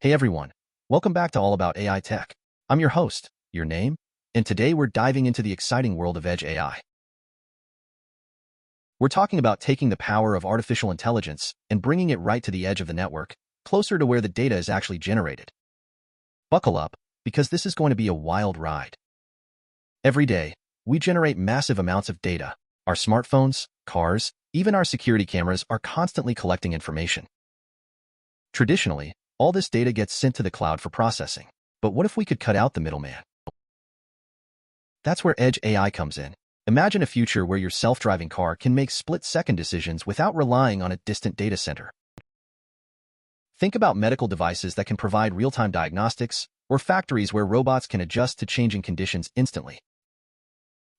Hey everyone, welcome back to All About AI Tech. I'm your host, your name, and today we're diving into the exciting world of Edge AI. We're talking about taking the power of artificial intelligence and bringing it right to the edge of the network, closer to where the data is actually generated. Buckle up, because this is going to be a wild ride. Every day, we generate massive amounts of data. Our smartphones, cars, even our security cameras are constantly collecting information. Traditionally, all this data gets sent to the cloud for processing. But what if we could cut out the middleman? That's where Edge AI comes in. Imagine a future where your self-driving car can make split-second decisions without relying on a distant data center. Think about medical devices that can provide real-time diagnostics, or factories where robots can adjust to changing conditions instantly.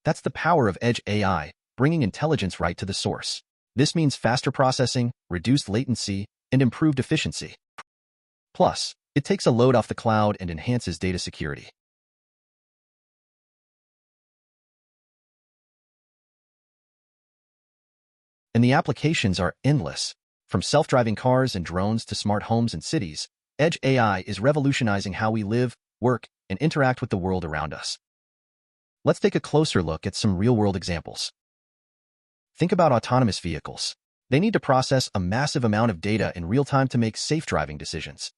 That's the power of Edge AI, bringing intelligence right to the source. This means faster processing, reduced latency, and improved efficiency. Plus, it takes a load off the cloud and enhances data security. And the applications are endless. From self-driving cars and drones to smart homes and cities, Edge AI is revolutionizing how we live, work, and interact with the world around us. Let's take a closer look at some real-world examples. Think about autonomous vehicles. They need to process a massive amount of data in real time to make safe driving decisions.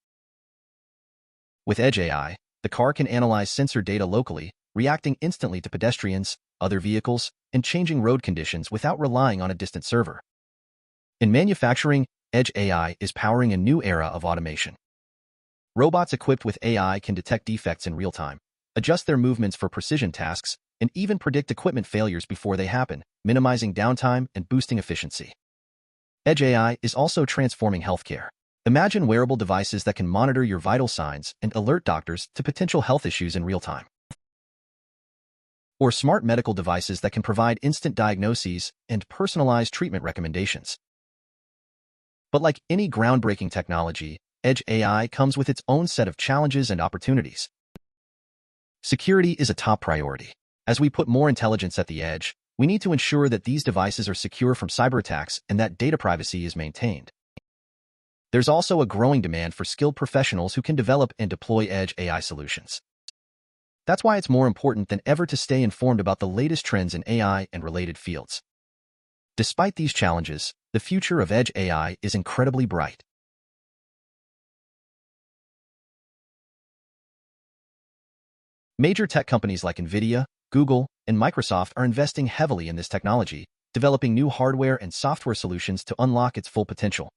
With Edge AI, the car can analyze sensor data locally, reacting instantly to pedestrians, other vehicles, and changing road conditions without relying on a distant server. In manufacturing, Edge AI is powering a new era of automation. Robots equipped with AI can detect defects in real time, adjust their movements for precision tasks, and even predict equipment failures before they happen, minimizing downtime and boosting efficiency. Edge AI is also transforming healthcare. Imagine wearable devices that can monitor your vital signs and alert doctors to potential health issues in real time. Or smart medical devices that can provide instant diagnoses and personalized treatment recommendations. But like any groundbreaking technology, Edge AI comes with its own set of challenges and opportunities. Security is a top priority. As we put more intelligence at the edge, we need to ensure that these devices are secure from cyber attacks and that data privacy is maintained. There's also a growing demand for skilled professionals who can develop and deploy Edge AI solutions. That's why it's more important than ever to stay informed about the latest trends in AI and related fields. Despite these challenges, the future of Edge AI is incredibly bright. Major tech companies like NVIDIA, Google, and Microsoft are investing heavily in this technology, developing new hardware and software solutions to unlock its full potential.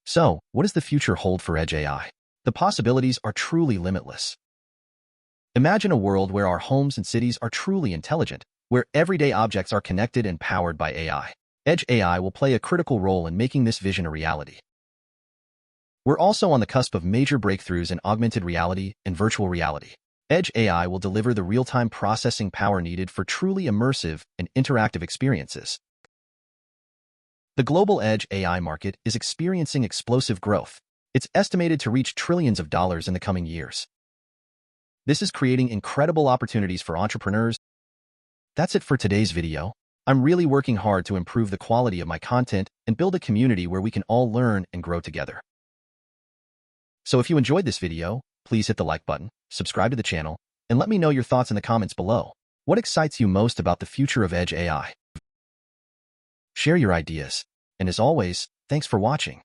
So, what does the future hold for Edge AI? The possibilities are truly limitless. Imagine a world where our homes and cities are truly intelligent, where everyday objects are connected and powered by AI. Edge AI will play a critical role in making this vision a reality. We're also on the cusp of major breakthroughs in augmented reality and virtual reality. Edge AI will deliver the real-time processing power needed for truly immersive and interactive experiences. The global Edge AI market is experiencing explosive growth. It's estimated to reach trillions of dollars in the coming years. This is creating incredible opportunities for entrepreneurs. That's it for today's video. I'm really working hard to improve the quality of my content and build a community where we can all learn and grow together. So if you enjoyed this video, please hit the like button, subscribe to the channel, and let me know your thoughts in the comments below. What excites you most about the future of Edge AI? Share your ideas. And as always, thanks for watching.